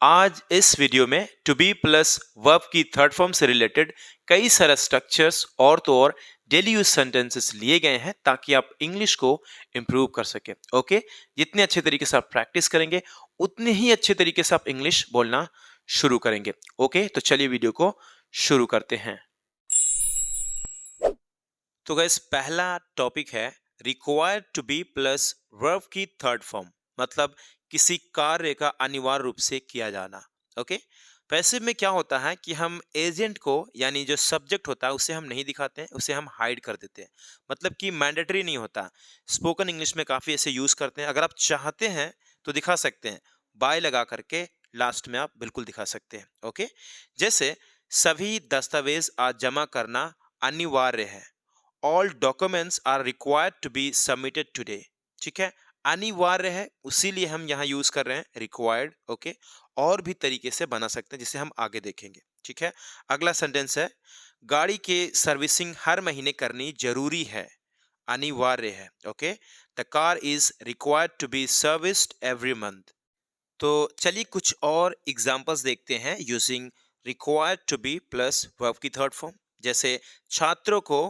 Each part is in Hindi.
आज इस वीडियो में टू बी प्लस वर्ब की थर्ड फॉर्म से रिलेटेड कई सारे स्ट्रक्चर्स और तो और डेली यूज सेंटेंसेस लिए गए हैं ताकि आप इंग्लिश को इम्प्रूव कर सकें। ओके, जितने अच्छे तरीके से आप प्रैक्टिस करेंगे उतने ही अच्छे तरीके से आप इंग्लिश बोलना शुरू करेंगे। ओके, तो चलिए वीडियो को शुरू करते हैं। तो गाइस, पहला टॉपिक है required to be plus verb की थर्ड फॉर्म, मतलब किसी कार्य का अनिवार्य रूप से किया जाना। ओके, पैसिव में क्या होता है कि हम एजेंट को यानी जो सब्जेक्ट होता है उसे हम नहीं दिखाते हैं, उसे हम हाइड कर देते हैं, मतलब कि मैंडेटरी नहीं होता। स्पोकन इंग्लिश में काफी ऐसे यूज करते हैं, अगर आप चाहते हैं तो दिखा सकते हैं, बाय लगा करके लास्ट में आप बिल्कुल दिखा सकते हैं। ओके, जैसे सभी दस्तावेज आज जमा करना अनिवार्य है। All documents are required to be submitted today. ठीक है, अनिवार्य है उसीलिए हम यहाँ यूज कर रहे हैं रिक्वायर्ड। ओके, और भी तरीके से बना सकते हैं जिसे हम आगे देखेंगे। ठीक है, अगला सेंटेंस है गाड़ी के सर्विसिंग हर महीने करनी जरूरी है, अनिवार्य है। Okay, the car is required to be serviced every month. तो चलिए कुछ और एग्जांपल्स देखते हैं using required to be plus verb की थर्ड फॉर्म। जैसे छात्रों को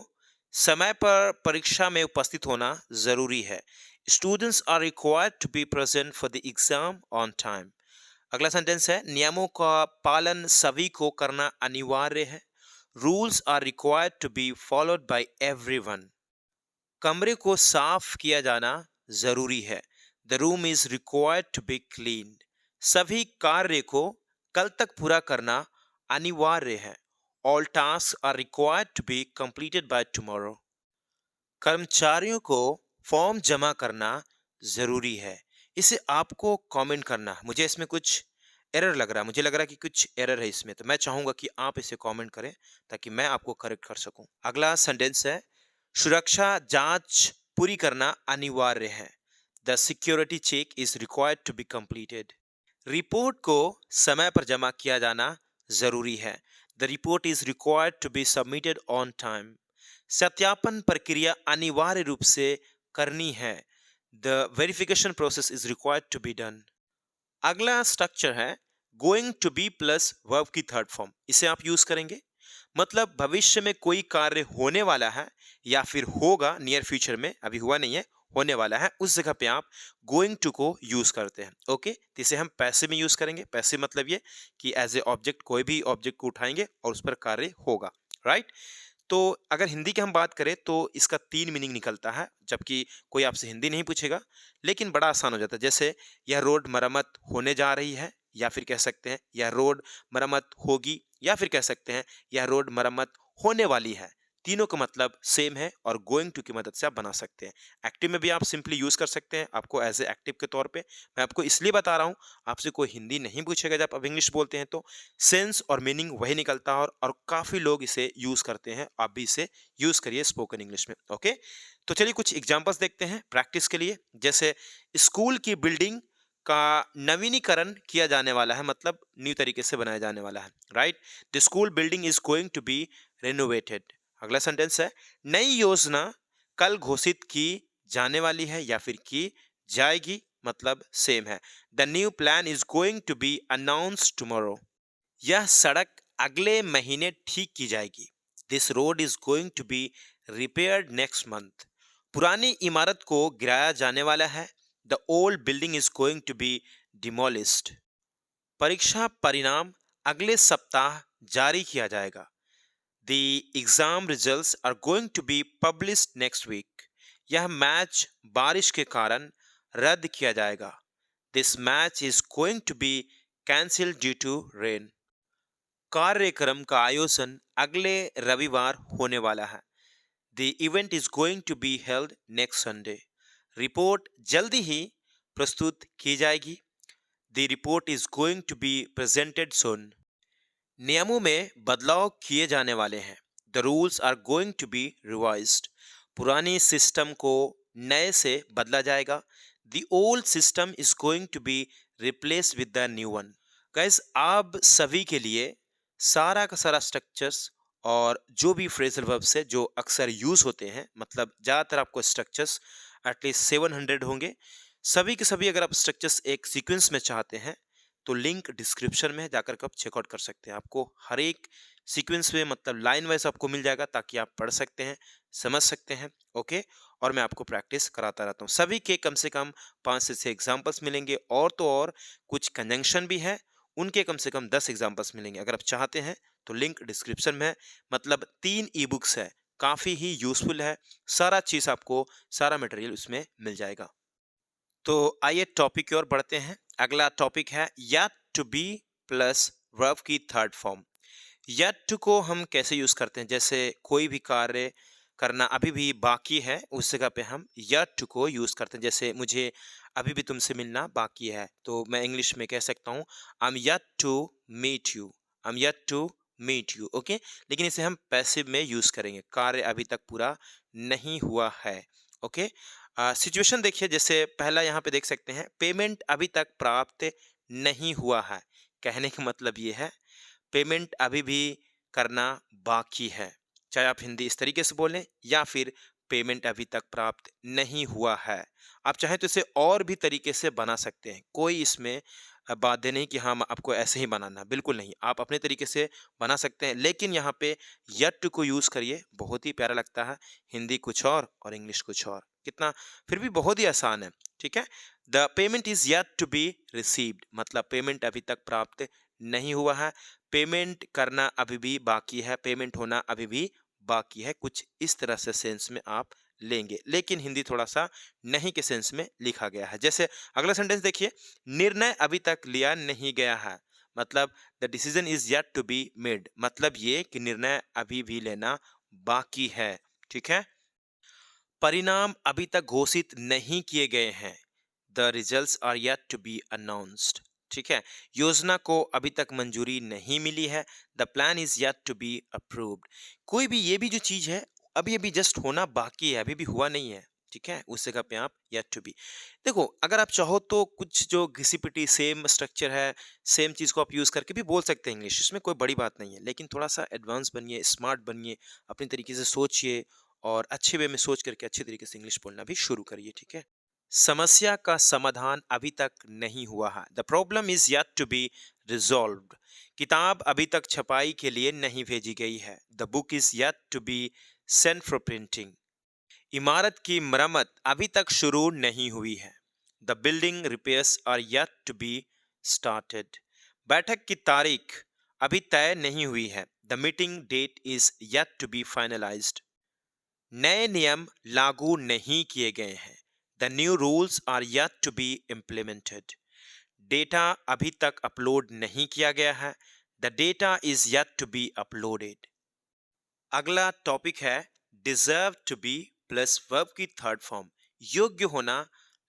समय पर परीक्षा में उपस्थित होना जरूरी है। Students are required to be present for the exam on time. अगला सेंटेंस है नियमों का पालन सभी को करना अनिवार्य है। Rules are required to be followed by everyone. कमरे को साफ किया जाना जरूरी है। The room is required to be clean. सभी कार्य को कल तक पूरा करना अनिवार्य है। All task are required to be completed by tomorrow. कर्मचारियों को फॉर्म जमा करना जरूरी है। इसे आपको कमेंट करना। मुझे इसमें कुछ एरर लग रहा है, मुझे लग रहा है कि कुछ एरर है इसमें, तो मैं चाहूंगा कि आप इसे कमेंट करें ताकि मैं आपको करेक्ट कर सकूं। अगला सेंटेंस है सुरक्षा जांच पूरी करना अनिवार्य है। The security check is required to be completed. Report को समय पर जमा किया जाना जरूरी है। The report is required to be submitted on time. सत्यापन प्रक्रिया अनिवार्य रूप से करनी है। The verification process is required to be done. अगला स्ट्रक्चर है going to be plus verb की थर्ड फॉर्म। इसे आप यूज करेंगे, मतलब भविष्य में कोई कार्य होने वाला है या फिर होगा, नियर फ्यूचर में, अभी हुआ नहीं है, होने वाला है, उस जगह पे आप गोइंग टू को यूज करते हैं। ओके, तो इसे हम पैसे में यूज करेंगे। पैसे मतलब ये कि एज ए ऑब्जेक्ट कोई भी ऑब्जेक्ट को उठाएंगे और उस पर कार्य होगा। राइट, तो अगर हिंदी की हम बात करें तो इसका 3 मीनिंग निकलता है, जबकि कोई आपसे हिंदी नहीं पूछेगा, लेकिन बड़ा आसान हो जाता है। जैसे यह रोड मरम्मत होने जा रही है, या फिर कह सकते हैं यह रोड मरम्मत होगी, या फिर कह सकते हैं यह रोड मरम्मत होने वाली है। तीनों का मतलब सेम है और गोइंग टू की मदद से आप बना सकते हैं। एक्टिव में भी आप सिंपली यूज कर सकते हैं, आपको एज ए एक्टिव के तौर पे मैं आपको इसलिए बता रहा हूं, आपसे कोई हिंदी नहीं पूछेगा जब आप इंग्लिश बोलते हैं तो सेंस और मीनिंग वही निकलता है, और काफी लोग इसे यूज करते हैं। आप भी इसे यूज करिए स्पोकन इंग्लिश में। ओके, तो चलिए कुछ एग्जांपल्स देखते हैं प्रैक्टिस के लिए। जैसे स्कूल की बिल्डिंग का नवीनीकरण किया जाने वाला है, मतलब न्यू तरीके से बनाया जाने वाला है। Right, the school building is going to be renovated. अगला सेंटेंस है नई योजना कल घोषित की जाने वाली है या फिर की जाएगी, मतलब सेम है। The new plan is going to be announced tomorrow. यह सड़क अगले महीने ठीक की जाएगी। This road is going to be repaired next month. पुरानी इमारत को गिराया जाने वाला है। The old building is going to be demolished. परीक्षा परिणाम अगले सप्ताह जारी किया जाएगा। The exam results are going to be published next week. यह मैच बारिश के कारण रद्द किया जाएगा। This match is going to be cancelled due to rain. कार्यक्रम का आयोजन अगले रविवार होने वाला है। The event is going to be held next Sunday. Report जल्दी ही प्रस्तुत की जाएगी। The report is going to be presented soon. नियमों में बदलाव किए जाने वाले हैं। The rules are going to be revised. पुरानी सिस्टम को नए से बदला जाएगा। The old system is going to be replace with the new one. Guys, आप सभी के लिए सारा का सारा स्ट्रक्चर्स और जो भी फ्रेजल वर्ब्स है जो अक्सर यूज होते हैं, मतलब ज्यादातर आपको स्ट्रक्चर्स एटलीस्ट 700 होंगे। सभी के सभी अगर आप स्ट्रक्चर्स एक सीक्वेंस में चाहते हैं तो लिंक डिस्क्रिप्शन में है, जाकर के आप चेकआउट कर सकते हैं। आपको हर एक सीक्वेंस में मतलब लाइन वाइज आपको मिल जाएगा, ताकि आप पढ़ सकते हैं, समझ सकते हैं। ओके, और मैं आपको प्रैक्टिस कराता रहता हूँ। सभी के कम से कम 5 से 6 एग्जाम्पल्स मिलेंगे, और तो और कुछ कंजंक्शन भी है, उनके कम से कम 10 एग्जाम्पल्स मिलेंगे। अगर आप चाहते हैं तो लिंक डिस्क्रिप्शन में है। मतलब 3 ई बुक्स है, काफी ही यूजफुल है, सारा चीज आपको, सारा मटेरियल उसमें मिल जाएगा। तो आइए टॉपिक की ओर बढ़ते हैं। अगला टॉपिक है yet to be plus verb की थर्ड फॉर्म। yet to को हम कैसे यूज करते हैं? जैसे कोई भी कार्य करना अभी भी बाकी है, उस जगह पे हम yet to को यूज करते हैं। जैसे मुझे अभी भी तुमसे मिलना बाकी है, तो मैं इंग्लिश में कह सकता हूँ I'm yet to meet you, I'm yet to meet you। Okay, लेकिन इसे हम पैसिव में यूज करेंगे, कार्य अभी तक पूरा नहीं हुआ है। ओके, सिचुएशन देखिए, जैसे पहला यहाँ पे देख सकते हैं, पेमेंट अभी तक प्राप्त नहीं हुआ है। कहने का मतलब ये है पेमेंट अभी भी करना बाकी है। चाहे आप हिंदी इस तरीके से बोलें, या फिर पेमेंट अभी तक प्राप्त नहीं हुआ है। आप चाहें तो इसे और भी तरीके से बना सकते हैं, कोई इसमें बाध्य नहीं कि हाँ आपको ऐसे ही बनाना, बिल्कुल नहीं, आप अपने तरीके से बना सकते हैं। लेकिन यहाँ पे यट को यूज करिए, बहुत ही प्यारा लगता है। हिंदी कुछ और इंग्लिश कुछ और, कितना फिर भी बहुत ही आसान है। ठीक है, the payment is yet to be received, मतलब पेमेंट अभी तक प्राप्त नहीं हुआ है, पेमेंट करना अभी भी बाकी है, पेमेंट होना अभी भी बाकी है। कुछ इस तरह से सेंस में आप लेंगे, लेकिन हिंदी थोड़ा सा नहीं के सेंस में लिखा गया है। जैसे अगला सेंटेंस देखिए, निर्णय अभी तक लिया नहीं गया है, मतलब the decision is yet to be made, मतलब ये कि निर्णय अभी भी लेना बाकी है। ठीक है, परिणाम अभी तक घोषित नहीं किए गए हैं, the results are yet to be announced. ठीक है, योजना को अभी तक मंजूरी नहीं मिली है, the plan is yet to be approved. कोई भी ये भी जो चीज है अभी अभी जस्ट होना बाकी है, अभी भी हुआ नहीं है। ठीक है, उस जगह पे आप येट टू बी। देखो, अगर आप चाहो तो कुछ जो घिसी पिटी सेम स्ट्रक्चर है, सेम चीज को आप यूज करके भी बोल सकते हैं इंग्लिश, इसमें कोई बड़ी बात नहीं है। लेकिन थोड़ा सा एडवांस बनिए, स्मार्ट बनिए, अपनी तरीके से सोचिए, और अच्छे वे में सोच करके अच्छे तरीके से इंग्लिश बोलना भी शुरू करिए। ठीक है, समस्या का समाधान अभी तक नहीं हुआ है, the problem is yet to be resolved. किताब अभी तक छपाई के लिए नहीं भेजी गई है, the book is yet to be sent for printing. इमारत की मरम्मत अभी तक शुरू नहीं हुई है, the building repairs are yet to be started. बैठक की तारीख अभी तय नहीं हुई है, the meeting date is yet to be finalised. नए नियम लागू नहीं किए गए हैं, the new rules are yet to be implemented. Data अभी तक अपलोड नहीं किया गया है, the data is yet to be uploaded. अगला टॉपिक है deserve to be plus verb की थर्ड फॉर्म, योग्य होना,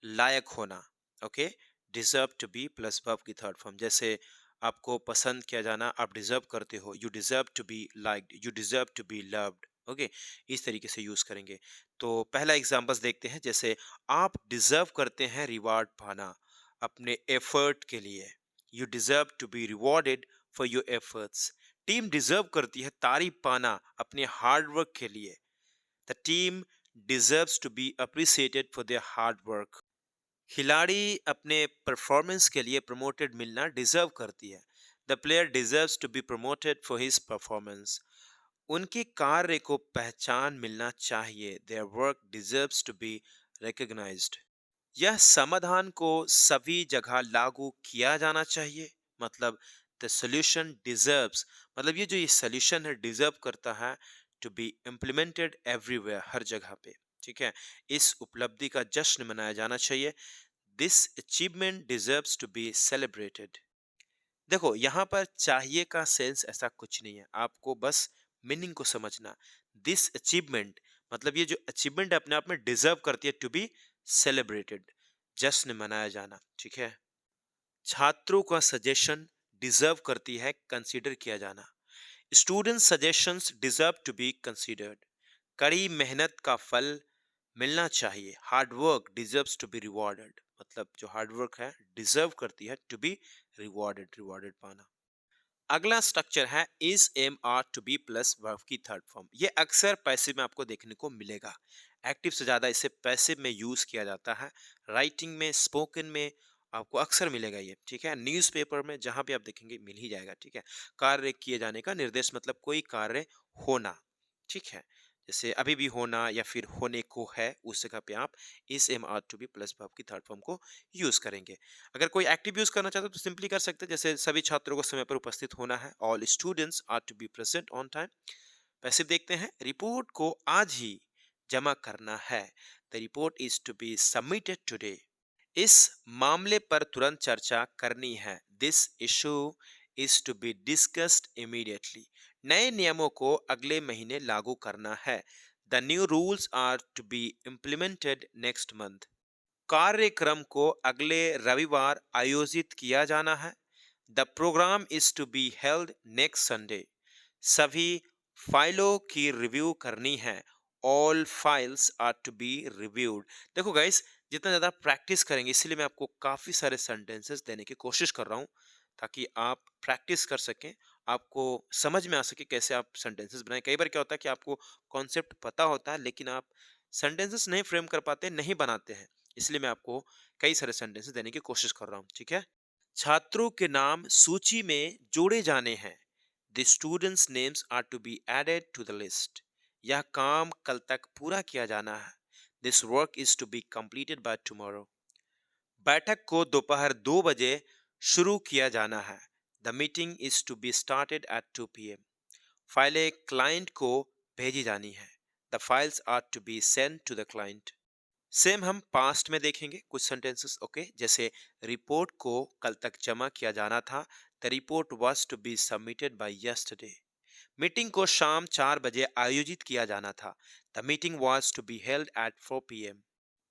लायक होना। Okay, deserve to be plus verb की थर्ड फॉर्म, जैसे आपको पसंद किया जाना, आप डिजर्व करते हो, you deserve to be liked, you deserve to be loved. Okay, इस तरीके से यूज करेंगे। तो पहला एग्जांपल्स देखते हैं, जैसे आप डिजर्व करते हैं रिवार्ड पाना अपने एफर्ट के लिए, you deserve to be rewarded for your efforts. Team deserve करती है तारीफ पाना अपने हार्डवर्क के लिए, the team deserves to be appreciated for their hard work. खिलाड़ी अपने परफॉर्मेंस के लिए प्रमोटेड मिलना डिजर्व करती है, the player deserves to be promoted for his performance. उनके कार्य को पहचान मिलना चाहिए, their work deserves to be recognised. यह समाधान को सभी जगह लागू किया जाना चाहिए, मतलब द सोल्यूशन डिजर्व्स, मतलब ये सोल्यूशन है डिजर्व करता है टू बी इम्प्लीमेंटेड एवरीवेयर, हर जगह पे। ठीक है, इस उपलब्धि का जश्न मनाया जाना चाहिए, this achievement deserves to be celebrated. देखो, यहाँ पर चाहिए का सेंस ऐसा कुछ नहीं है, आपको बस मीनिंग को समझना। दिस अचीवमेंट, मतलब ये जो अचीवमेंट अपने आप में डिजर्व करती है टू बी सेलिब्रेटेड, जश्न मनाया जाना। ठीक है, छात्रों का सजेशन डिजर्व करती है कंसीडर किया जाना, student suggestions deserve to be considered. कड़ी मेहनत का फल मिलना चाहिए, hard work deserves to be rewarded, मतलब जो हार्ड वर्क है डिजर्व करती है टू बी रिवॉर्डेड, रिवॉर्डेड पाना। अगला स्ट्रक्चर है is am are to be plus verb की थर्ड फॉर्म। ये अक्सर पैसिव में आपको देखने को मिलेगा, एक्टिव से ज्यादा इसे पैसिव में यूज किया जाता है, राइटिंग में, स्पोकन में, आपको अक्सर मिलेगा ये, ठीक है? न्यूज़पेपर में जहाँ भी आप देखेंगे मिल ही जाएगा, ठीक है? कार्य किए जाने का निर्देश मतलब कोई कार्य होना, ठीक है? जैसे अभी भी होना या फिर होने को है, उस जगह पे आप इस am are to be plus verb की थर्ड फॉर्म को यूज करेंगे। अगर कोई एक्टिव यूज करना चाहते हो तो सिंपली कर सकते हैं, जैसे सभी छात्रों को समय पर उपस्थित होना है, all students are to be present on time. Passive देखते हैं, रिपोर्ट को आज ही जमा करना है, the report is to be submitted today. इस मामले पर तुरंत चर्चा करनी है, this issue is to be discussed immediately. नए नियमों को अगले महीने लागू करना है, the new rules are to be implemented next month. कार्यक्रम को अगले रविवार आयोजित किया जाना है, the program is to be held next Sunday. सभी फाइलों की रिव्यू करनी है, all files are to be reviewed. देखो गाइस, जितना ज़्यादा प्रैक्टिस करेंगे, इसीलिए मैं आपको काफ़ी सारे सेंटेंसेस देने की कोशिश कर रहा हूँ, ताकि आप प्रैक्टिस कर सकें, आपको समझ में आ सके कैसे आप सेंटेंसेस बनाएं। कई बार क्या होता है कि आपको कॉन्सेप्ट पता होता है, लेकिन आप सेंटेंसेस नहीं फ्रेम कर पाते, नहीं बनाते हैं। इसलिए मैं आपको कई सारे सेंटेंसेस देने की कोशिश कर रहा हूँ, ठीक है? छात्रों के नाम सूची में जोड़े जाने हैं, the students names are to be added to the list. यह काम कल तक पूरा किया जाना है, this work is to be completed by tomorrow. बैठक को दोपहर 2 बजे शुरू किया जाना है, the meeting is to be started at 2 p.m. फाइलें क्लाइंट को भेजी जानी है, the files are to be send to the client. Same हम पास्ट में देखेंगे कुछ सेंटेंसेस, ओके? जैसे रिपोर्ट को कल तक जमा किया जाना था, the report was to be submitted by yesterday. Meeting को शाम 4 बजे आयोजित किया जाना था, the meeting was to be held at 4 p.m.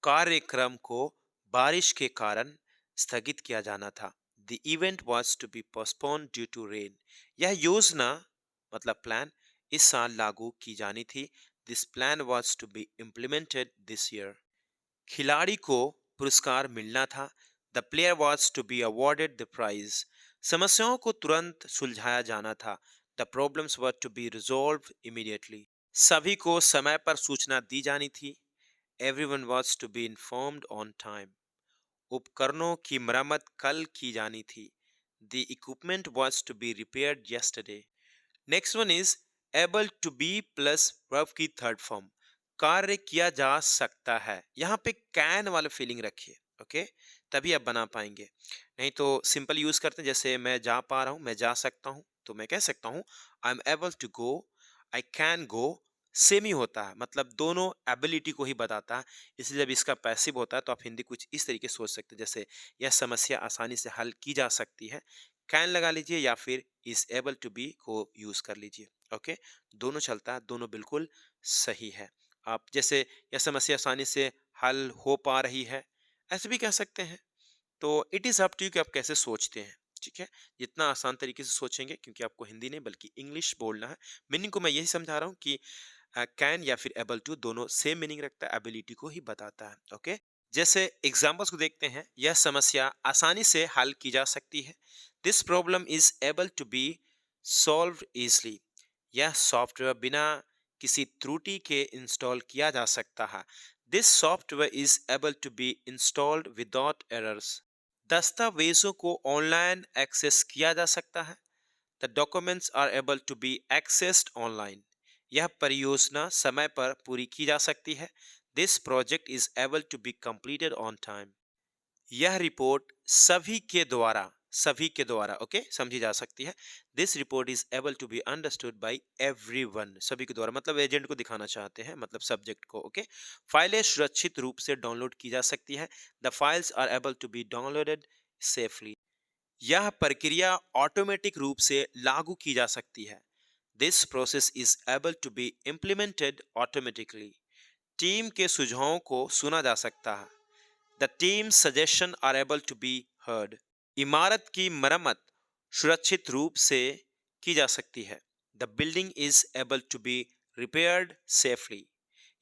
कार्यक्रम को बारिश के कारण स्थगित किया जाना था, the event was to be postponed due to rain. यह योजना मतलब प्लान इस साल लागू की जानी थी, this plan was to be implemented this year. खिलाड़ी को पुरस्कार मिलना था, the player was to be awarded the prize. समस्याओं को तुरंत सुलझाया जाना था, the problems were to be resolve immediately. सभी को समय पर सूचना दी जानी थी, everyone was to be informed on time. उपकरणों की मरम्मत कल की जानी थी, the equipment was to be repaired yesterday। Next one is able to be plus verb की थर्ड फॉर्म, कार्य किया जा सकता है। यहाँ पे कैन वाला फीलिंग रखिए, ओके? तभी आप बना पाएंगे, नहीं तो सिंपल यूज करते हैं, जैसे मैं जा पा रहा हूँ, मैं जा सकता हूँ, तो मैं कह सकता हूँ I am able to go, I can go. Same ही होता है, मतलब दोनों एबिलिटी को ही बताता है। इसलिए जब इसका पैसिव होता है तो आप हिंदी कुछ इस तरीके से सोच सकते हैं, जैसे यह समस्या आसानी से हल की जा सकती है, कैन लगा लीजिए, या फिर इज एबल टू बी को यूज कर लीजिए, ओके? दोनों चलता है, दोनों बिल्कुल सही है। आप जैसे यह समस्या आसानी से हल हो पा रही है, ऐसे भी कह सकते हैं। तो it is up to you कि आप कैसे सोचते हैं, ठीक है? जितना आसान तरीके से सोचेंगे, क्योंकि आपको हिंदी नहीं बल्कि इंग्लिश बोलना है। मीनिंग को मैं यही समझा रहा हूँ कि कैन या फिर एबल टू दोनों सेम मीनिंग रखता है, एबिलिटी को ही बताता है, ओके? जैसे एग्जांपल्स को देखते हैं, यह समस्या आसानी से हल की जा सकती है, this problem is able to be solved easily. यह सॉफ्टवेयर बिना किसी त्रुटि के इंस्टॉल किया जा सकता है, this software is able to be installed without errors. दस्तावेजों को ऑनलाइन एक्सेस किया जा सकता है, the documents are able to be accessed online. यह परियोजना समय पर पूरी की जा सकती है, this project is able to be completed on time. यह रिपोर्ट सभी के द्वारा ओके समझी जा सकती है, this report is able to be understood by everyone. सभी के द्वारा मतलब एजेंट को दिखाना चाहते हैं, मतलब सब्जेक्ट को, ओके? फाइलें सुरक्षित रूप से डाउनलोड की जा सकती है, the files are able to be downloaded safely. यह प्रक्रिया ऑटोमेटिक रूप से लागू की जा सकती है, this process is able to be implemented automatically. Team के सुझावों को सुना जा सकता है, the team suggestion are able to be heard. इमारत की मरम्मत सुरक्षित रूप से की जा सकती है, the building is able to be repaired safely.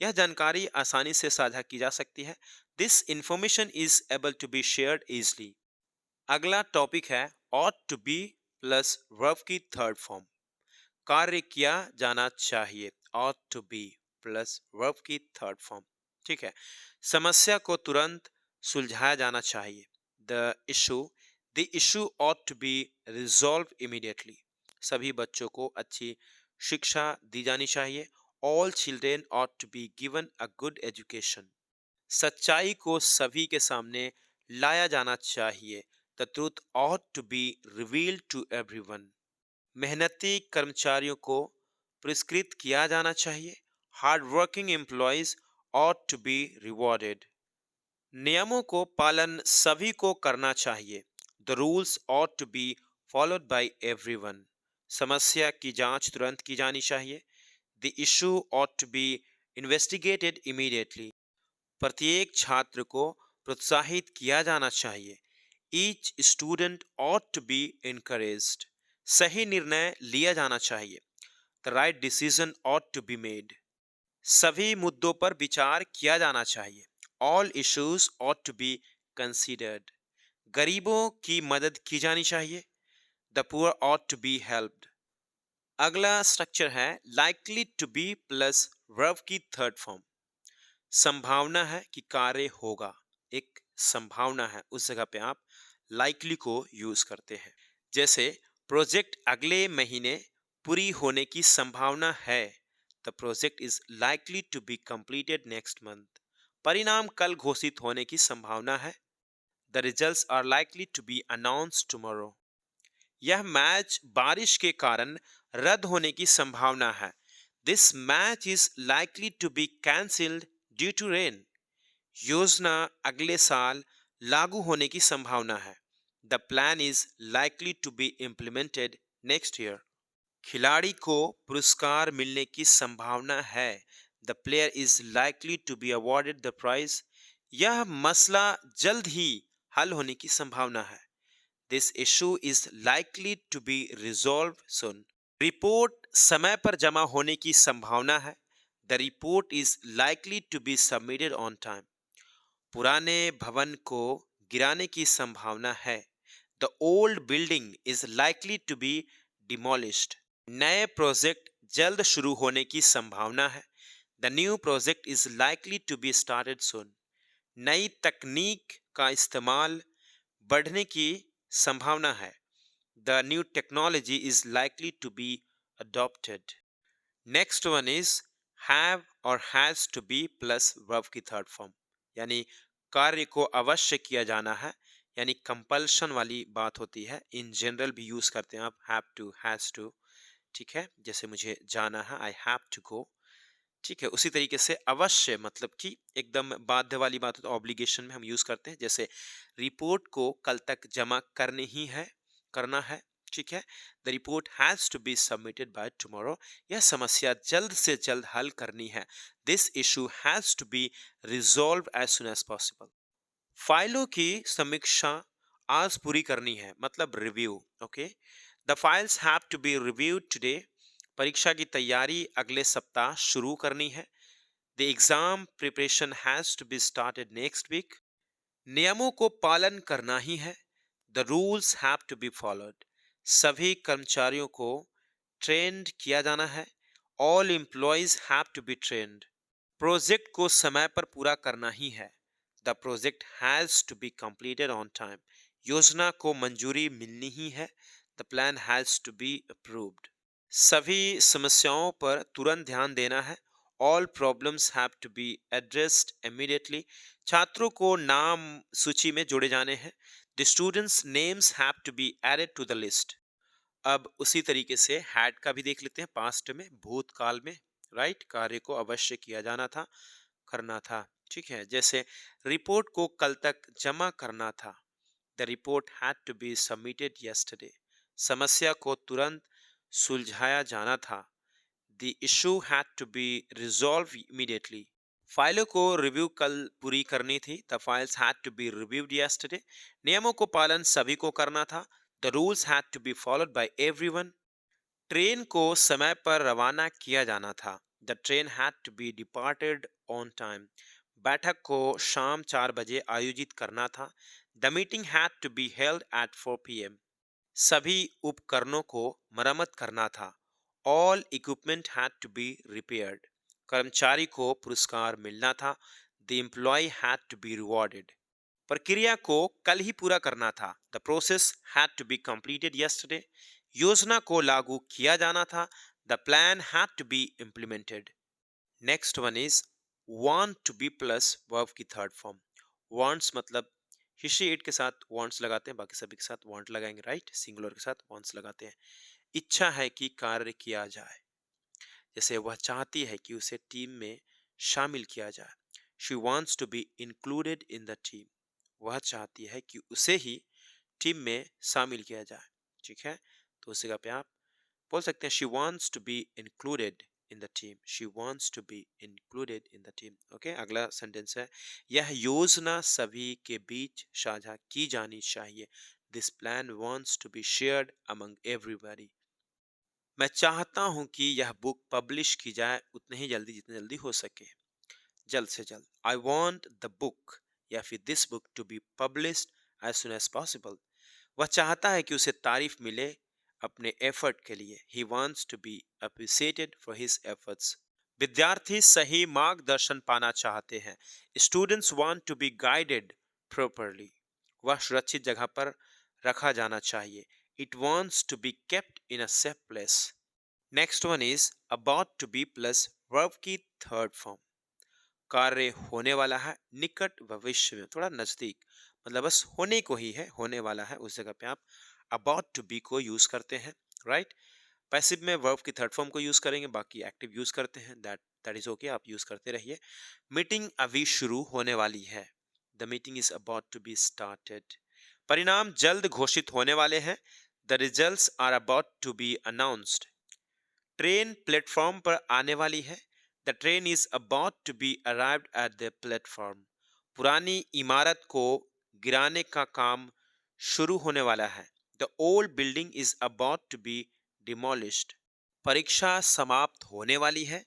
यह जानकारी आसानी से साझा की जा सकती है, this information is able to be shared easily. अगला टॉपिक है ought to be plus verb की थर्ड फॉर्म, कार्य किया जाना चाहिए, ought to be plus verb की थर्ड फॉर्म, ठीक है? समस्या को तुरंत सुलझाया जाना चाहिए, the issue ought to be resolved immediately. सभी बच्चों को अच्छी शिक्षा दी जानी चाहिए. All children ought to be given a good education. सच्चाई को सभी के सामने लाया जाना चाहिए. The truth ought to be revealed to everyone. मेहनती कर्मचारियों को पुरस्कृत किया जाना चाहिए. Hard working employees ought to be rewarded. नियमों को पालन सभी को करना चाहिए. The rules ought to be followed by everyone. समस्या की जांच तुरंत की जानी चाहिए. The issue ought to be investigated immediately. प्रत्येक छात्र को प्रोत्साहित किया जाना चाहिए. Each student ought to be encouraged. सही निर्णय लिया जाना चाहिए. The right decision ought to be made. सभी मुद्दों पर विचार किया जाना चाहिए. All issues ought to be considered. गरीबों की मदद की जानी चाहिए. The poor ought to be helped. अगला स्ट्रक्चर है likely to be plus verb की थर्ड फॉर्म. संभावना है कि कार्य होगा. एक संभावना है, उस जगह पे आप likely को यूज करते हैं. जैसे प्रोजेक्ट अगले महीने पूरी होने की संभावना है. The project is likely to be completed next month. परिणाम कल घोषित होने की संभावना है. The results are likely to be announced tomorrow. यह मैच बारिश के कारण रद्द होने की संभावना है. This match is likely to be cancelled due to rain. योजना अगले साल लागू होने की संभावना है. The plan is likely to be implemented next year. खिलाड़ी को पुरस्कार मिलने की संभावना है. The player is likely to be awarded the prize. यह मसला जल्द ही हल होने की संभावना है. This issue is likely to be resolved soon. Report समय पर जमा होने की संभावना है. The report is likely to be submitted on time. पुराने भवन को गिराने की संभावना है. The old building is likely to be demolished. नए प्रोजेक्ट जल्द शुरू होने की संभावना है. The new project is likely to be started soon. नई तकनीक का इस्तेमाल बढ़ने की संभावना है. The new technology is likely to be adopted. Next one is have or has to be plus verb की थर्ड फॉर्म. यानी कार्य को अवश्य किया जाना है, यानी कंपल्शन वाली बात होती है. इन जनरल भी यूज करते हैं आप have to, has to. ठीक है, जैसे मुझे जाना है, आई हैव टू गो. ठीक है, उसी तरीके से अवश्य मतलब कि एकदम बाध्य वाली बात हो तो ऑब्लिगेशन में हम यूज करते हैं. जैसे रिपोर्ट को कल तक जमा करना है. ठीक है, the report has to be submitted by tomorrow. यह समस्या जल्द से जल्द हल करनी है. This issue has to be resolve as soon as possible. फाइलों की समीक्षा आज पूरी करनी है, मतलब review. Okay, The files have to be reviewed today. परीक्षा की तैयारी अगले सप्ताह शुरू करनी है. The exam preparation has to be started next week. नियमों को पालन करना ही है. The rules have to be followed. सभी कर्मचारियों को ट्रेंड किया जाना है. All employees have to be trained. Project को समय पर पूरा करना ही है. The project has to be completed on time. योजना को मंजूरी मिलनी ही है. The plan has to be approved. सभी समस्याओं पर तुरंत ध्यान देना है. All problems have to be addressed immediately. छात्रों को नाम सूची में जोड़े जाने हैं. The students' names have to be added to the list. अब उसी तरीके से had का भी देख लेते हैं. पास्ट में, भूतकाल में, राइट, कार्य को अवश्य किया जाना था, करना था. ठीक है, जैसे रिपोर्ट को कल तक जमा करना था. The report had to be submitted yesterday. समस्या को तुरंत सुलझाया जाना था. The issue had to be resolved immediately. फाइलों को रिव्यू कल पूरी करनी थी. The files had to be reviewed yesterday. नियमों को पालन सभी को करना था. The rules had to be followed by everyone. Train को समय पर रवाना किया जाना था. The train had to be departed on time. बैठक को शाम 4 बजे आयोजित करना था. The meeting had to be held at 4 p.m. सभी उपकरणों को मरम्मत करना था. All equipment had to be repaired. कर्मचारी को पुरस्कार मिलना था. The employee had to be rewarded. प्रक्रिया को कल ही पूरा करना था। The process had to be completed yesterday. योजना को लागू किया जाना था। The plan had to be implemented. Next one is want to be plus verb की थर्ड फॉर्म। वांट्स मतलब हिस्ट्री एड के साथ वांट्स लगाते हैं, बाकी सभी के साथ वांट लगाएंगे, राइट। सिंगुलर के साथ वांट्स लगाते हैं। इच्छा है कि कार्य किया जाए, जैसे वह चाहती है कि उसे टीम में शामिल किया जाए। She wants to be included in the team. वह चाहती है कि उसे ही टीम में शामिल किया जाए, ठीक है। तो उसी का पे आप बोल सकते हैं she wants to be included in the team. She wants to be included in the team. Okay, अगला सेंटेंस है यह योजना सभी के बीच साझा की जानी चाहिए। This plan wants to be shared among everybody. मैं चाहता हूं कि यह बुक पब्लिश की जाए उतने ही जल्दी जितनी जल्दी हो सके, जल्द से जल्द। आई वॉन्ट द बुक या फिर this book to be published as soon as possible. वह चाहता है कि उसे तारीफ मिले अपने एफर्ट के लिए। He wants to be appreciated for his efforts. विद्यार्थी सही मार्गदर्शन पाना चाहते हैं। Students want to be guided properly. वह सुरक्षित जगह पर रखा जाना चाहिए। It wants to be kept in a safe place. Next one is about to be plus verb की थर्ड फॉर्म। कार्य होने वाला है निकट भविष्य में, थोड़ा नजदीक, मतलब बस होने को ही है, होने वाला है, उस जगह पे आप अबाउट टू बी को यूज करते हैं, राइट। पैसिव में वर्ब की थर्ड फॉर्म को यूज करेंगे, बाकी एक्टिव यूज करते हैं, दैट दैट इज ओके, आप यूज करते रहिए। मीटिंग अभी शुरू होने वाली है। The meeting is about to be started. परिणाम जल्द घोषित होने वाले हैं। The results are about to be announced. Train platform पर आने वाली है। The train is about to be arrived at the platform. पुरानी इमारत को गिराने का काम शुरू होने वाला है। The old building is about to be demolished. परीक्षा समाप्त होने वाली है।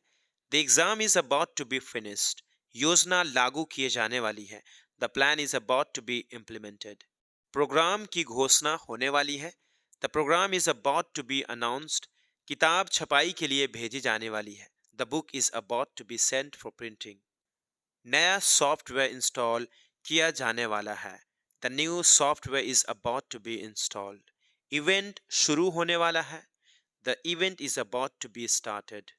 The exam is about to be finished. योजना लागू किए जाने वाली है। The plan is about to be implemented. Program की घोषणा होने वाली है। The program is about to be announced. किताब छपाई के लिए भेजी जाने वाली है। The book is about to be sent for printing. नया सॉफ्टवेयर इंस्टॉल किया जाने वाला है। The new software is about to be installed. Event शुरू होने वाला है। The event is about to be started.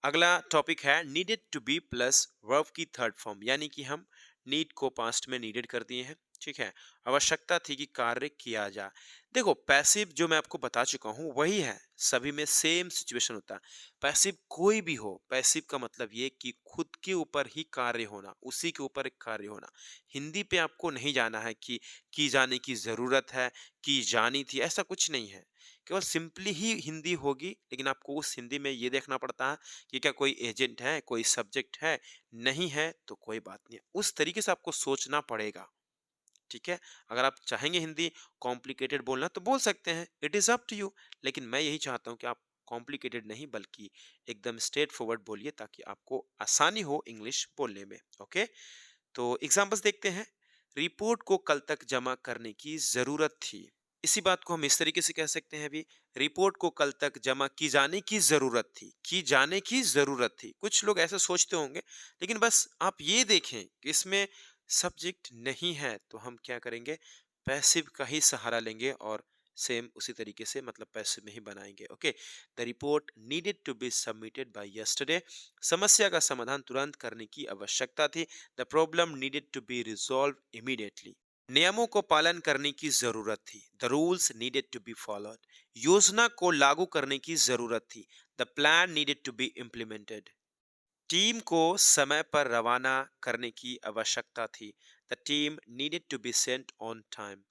अगला टॉपिक है needed to be plus verb की थर्ड फॉर्म, यानी कि हम नीड को पास्ट में नीडेड कर दिए हैं, ठीक है। आवश्यकता थी कि कार्य किया जाए। देखो पैसिव जो मैं आपको बता चुका हूं वही है, सभी में सेम सिचुएशन होता है। पैसिव कोई भी हो, पैसिव का मतलब ये कि खुद के ऊपर ही कार्य होना, उसी के ऊपर एक कार्य होना। हिंदी पे आपको नहीं जाना है कि की जाने की जरूरत है, की जानी थी, ऐसा कुछ नहीं है। केवल सिंपली ही हिंदी होगी, लेकिन आपको उस हिंदी में ये देखना पड़ता है कि क्या कोई एजेंट है, कोई सब्जेक्ट है, नहीं है तो कोई बात नहीं है, उस तरीके से आपको सोचना पड़ेगा, ठीक है। अगर आप चाहेंगे हिंदी कॉम्प्लिकेटेड बोलना तो बोल सकते हैं, it is up to you. लेकिन मैं यही चाहता हूं कि आप कॉम्प्लिकेटेड नहीं बल्कि एकदम स्ट्रेट फॉरवर्ड बोलिए, ताकि आपको आसानी हो इंग्लिश बोलने में, ओके। तो एग्जांपल्स देखते हैं। रिपोर्ट को कल तक जमा करने की जरूरत थी। इसी बात को हम इस तरीके से कह सकते हैं भी, रिपोर्ट को कल तक जमा की जाने की जरूरत थी, की जाने की जरूरत थी। कुछ लोग ऐसे सोचते होंगे, लेकिन बस आप ये देखें कि इसमें सब्जेक्ट नहीं है तो हम क्या करेंगे, पैसिव का ही सहारा लेंगे और सेम उसी तरीके से मतलब पैसिव में ही बनाएंगे, okay. The report needed to be submitted by yesterday. समस्या का समाधान तुरंत करने की आवश्यकता थी। The problem needed to be resolve immediately. नियमों को पालन करने की जरूरत थी। The rules needed to be followed. योजना को लागू करने की जरूरत थी। The plan needed to be implemented. Team को समय पर रवाना करने की आवश्यकता थी। The team needed to be sent on time.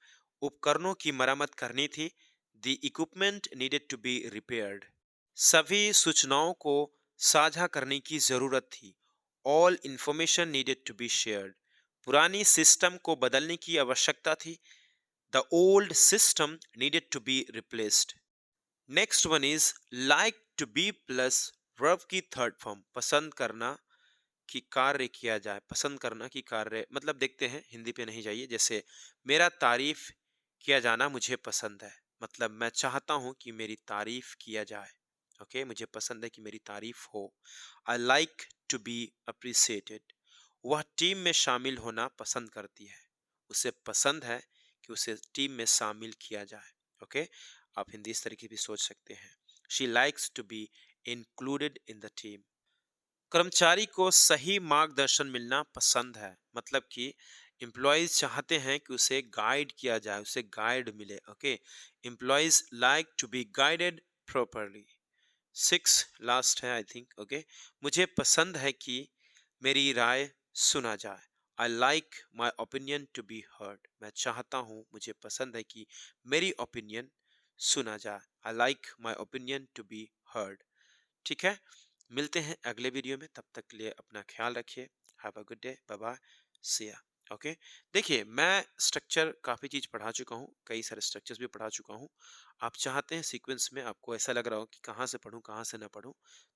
उपकरणों की मरम्मत करनी थी। The equipment needed to be repaired. सभी सूचनाओं को साझा करने की जरूरत थी। All information needed to be shared. पुरानी सिस्टम को बदलने की आवश्यकता थी। The old system needed to be replaced. Next one is like to be plus verb की थर्ड फॉर्म। पसंद करना कि कार्य किया जाए, पसंद करना कि कार्य, मतलब देखते हैं हिंदी पे नहीं जाइए। जैसे मेरा तारीफ किया जाना मुझे पसंद है, मतलब मैं चाहता हूं कि मेरी तारीफ किया जाए, ओके। मुझे पसंद है कि मेरी तारीफ हो। I like to be appreciated. वह टीम में शामिल होना पसंद करती है। उसे पसंद है कि उसे टीम में शामिल किया जाए। ओके, आप हिंदी इस तरीके भी सोच सकते हैं। She likes to be included in the team. कर्मचारी को सही मार्गदर्शन मिलना पसंद है, मतलब कि एम्प्लॉयज चाहते हैं कि उसे गाइड किया जाए, उसे गाइड मिले। Okay, employees like to be guided properly. Six last है आई थिंक। ओके, मुझे पसंद है कि मेरी राय सुना जाए। I like my opinion to be heard. मैं चाहता हूँ, मुझे पसंद है कि मेरी ओपिनियन सुना जाए। I like my opinion to be heard. ठीक है, मिलते हैं अगले वीडियो में, तब तक के लिए अपना ख्याल रखिए। Have a good day, bye bye, see ya. Okay, देखिए मैं स्ट्रक्चर काफ़ी चीज़ पढ़ा चुका हूँ, कई सारे स्ट्रक्चर्स भी पढ़ा चुका हूँ। आप चाहते हैं सीक्वेंस में, आपको ऐसा लग रहा हो कि कहाँ से पढूं कहाँ से ना पढूं,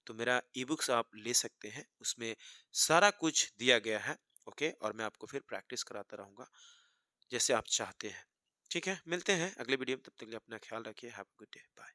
तो मेरा ई बुक्स आप ले सकते हैं, उसमें सारा कुछ दिया गया है। ओके, और मैं आपको फिर प्रैक्टिस कराता रहूँगा जैसे आप चाहते हैं। ठीक है, मिलते हैं अगले वीडियो में, तब तक के लिए अपना ख्याल रखिए। Have a good day, bye.